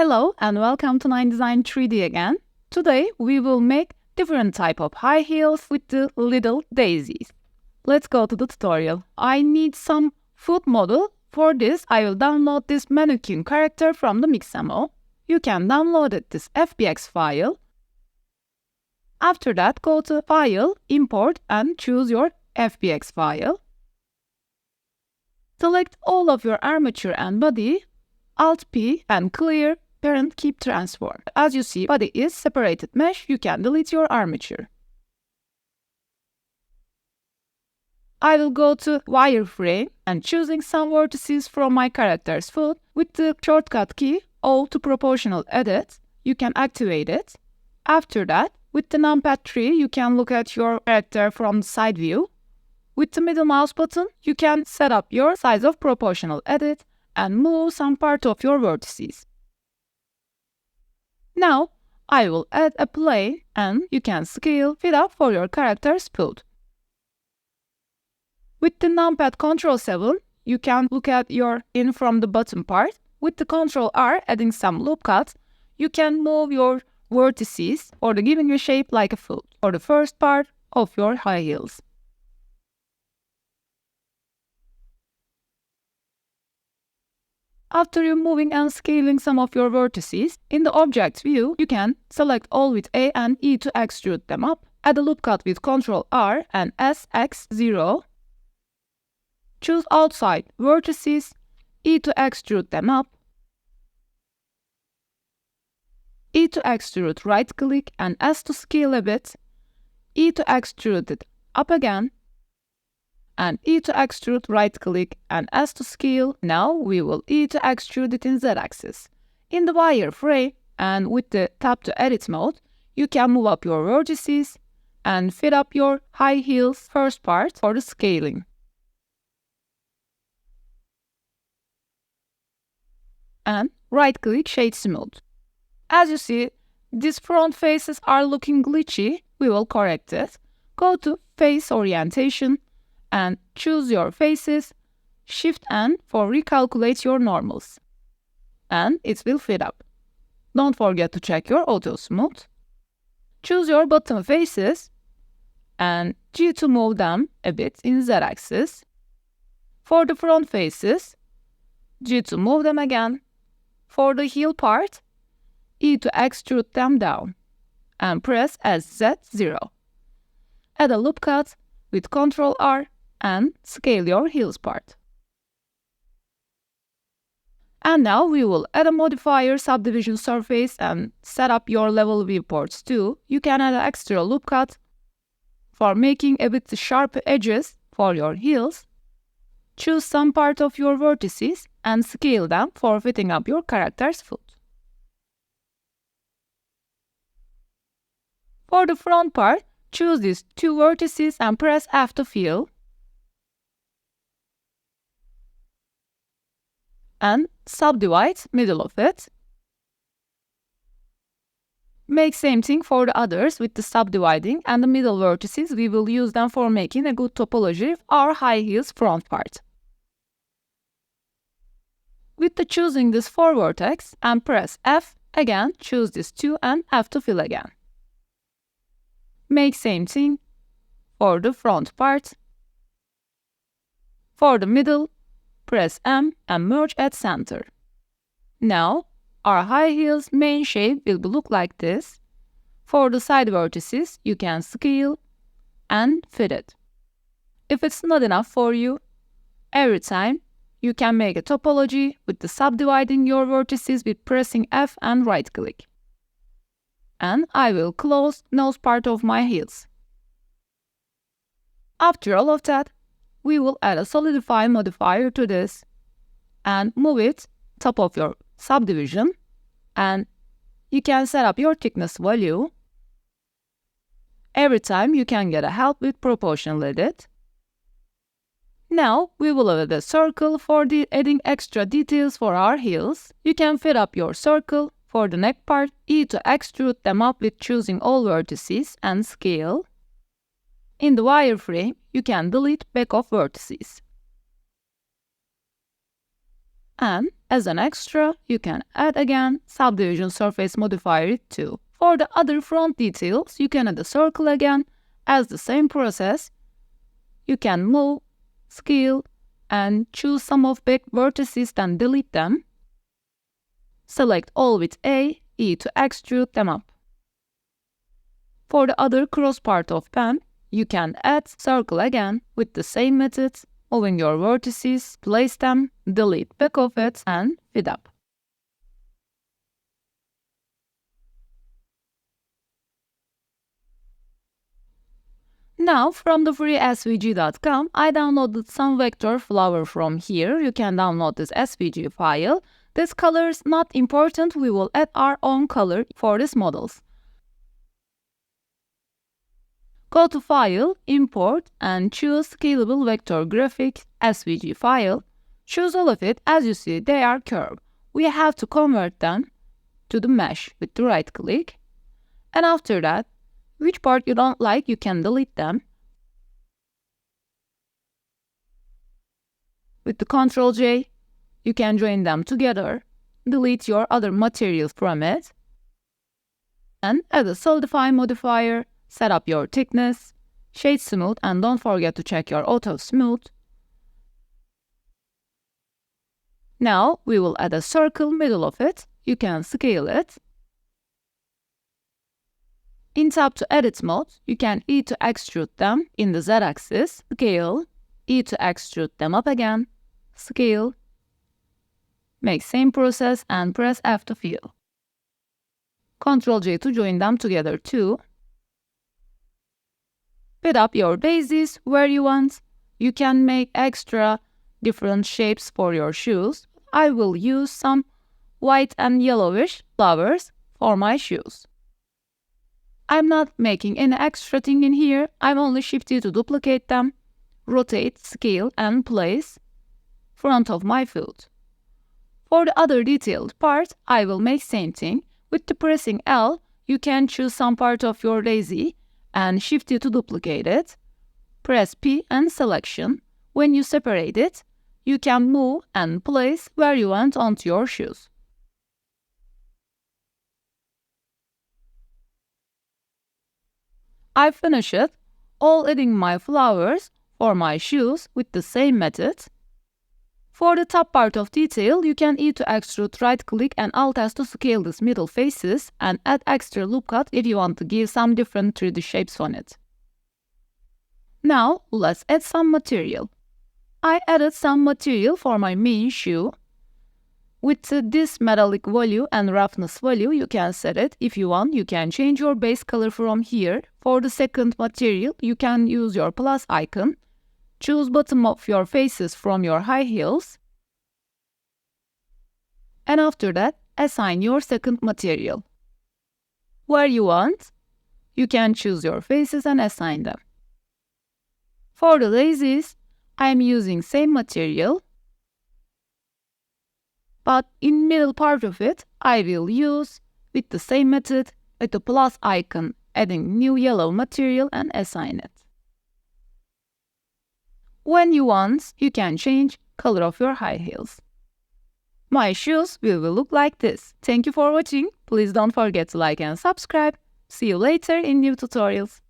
Hello and welcome to 9design 3D again. Today we will make different type of high heels with the little daisies. Let's go to the tutorial. I need some foot model. For this I will download this mannequin character from the Mixamo. You can download this FBX file. After that go to File, Import and choose your FBX file. Select all of your armature and body, Alt-P and clear parent keep transform. As you see, body is separated mesh, you can delete your armature. I will go to wireframe and choosing some vertices from my character's foot. With the shortcut key O to proportional edit, you can activate it. After that, with the numpad 3, you can look at your character from the side view. With the middle mouse button, you can set up your size of proportional edit and move some part of your vertices. Now, I will add a plane and you can scale fit up for your character's foot. With the numpad Ctrl 7, you can look at your in from the bottom part. With the Ctrl R, adding some loop cuts, you can move your vertices or giving a shape like a foot for the first part of your high heels. After removing and scaling some of your vertices, in the object view, you can select all with A and E to extrude them up. Add a loop cut with Ctrl R and SX0. Choose outside vertices, E to extrude them up. E to extrude right click and S to scale a bit. E to extrude it up again. And E to extrude right click and S to scale. Now we will E to extrude it in Z-axis. In the wireframe and with the tap to edit mode, you can move up your vertices and fit up your high heels first part for the scaling. And right click shade smooth. As you see, these front faces are looking glitchy. We will correct it. Go to face orientation and choose your faces, Shift N for recalculate your normals. And it will fit up. Don't forget to check your auto smooth. Choose your bottom faces and G to move them a bit in Z-axis. For the front faces, G to move them again. For the heel part, E to extrude them down and press SZ0. Add a loop cut with Ctrl R and scale your heels part. And now we will add a modifier subdivision surface and set up your level viewports too. You can add an extra loop cut for making a bit sharp edges for your heels. Choose some part of your vertices and scale them for fitting up your character's foot. For the front part, choose these two vertices and press F to fill. And subdivide middle of it. Make same thing for the others with the subdividing and the middle vertices. We will use them for making a good topology of our high heels front part. With the choosing this 4 vertex and press F, again choose this 2 and F to fill again. Make same thing for the front part. For the middle, press M and merge at center. Now, our high heels main shape will look like this. For the side vertices, you can scale and fit it. If it's not enough for you, every time you can make a topology with the subdividing your vertices with pressing F and right click. And I will close nose part of my heels. After all of that, we will add a solidify modifier to this and move it top of your subdivision, and you can set up your thickness value. Every time you can get a help with proportional edit. Now we will add a circle for adding extra details for our heels. You can fit up your circle. For the neck part, E to extrude them up with choosing all vertices and scale. In the wireframe, you can delete back of vertices. And As an extra, you can add again subdivision surface modifier too. For the other front details, you can add a circle again. As the same process, you can move, scale, and choose some of back vertices, then delete them. Select all with A, E to extrude them up. For the other cross part of pen, you can add circle again with the same method, moving your vertices, place them, delete back of it, and fit up. Now, from the free svg.com, I downloaded some vector flower from here. You can download this svg file. This color is not important. We will add our own color for these models. Go to File, Import, and choose Scalable Vector Graphics SVG file. Choose all of it. As you see, they are curved. We have to convert them to the mesh with the right click. And after that, which part you don't like, you can delete them. With the Ctrl J, you can join them together, delete your other materials from it, and add a solidify modifier, set up your thickness, shade smooth, and don't forget to check your auto smooth. Now we will add a circle middle of it. You can scale it. In tab to edit mode, you can E to extrude them in the Z-axis, scale, E to extrude them up again, scale, make same process and press F to fill. Ctrl J to join them together too. Fit up your daisies where you want. You can make extra different shapes for your shoes. I will use some white and yellowish flowers for my shoes. I'm not making any extra thing in here. I'm only shifting to duplicate them, rotate, scale, and place front of my foot. For the other detailed part, I will make same thing. With the pressing L, you can choose some part of your daisy and shift it to duplicate it. Press P and selection. When you separate it, you can move and place where you want onto your shoes. I finished all adding my flowers for my shoes with the same method. For the top part of detail, you can E to extrude, right click and Alt S to scale these middle faces and add extra loop cut if you want to give some different 3D shapes on it. Now let's add some material. I added some material for my main shoe. With this metallic value and roughness value, you can set it. If you want, you can change your base color from here. For the second material, you can use your plus icon. Choose bottom of your faces from your high heels. And after that, assign your second material. Where you want, you can choose your faces and assign them. For the daisies, I am using same material. But in middle part of it, I will use with the same method with the plus icon, adding new yellow material and assign it. When you want, you can change color of your high heels. My shoes will look like this. Thank you for watching. Please don't forget to like and subscribe. See you later in new tutorials.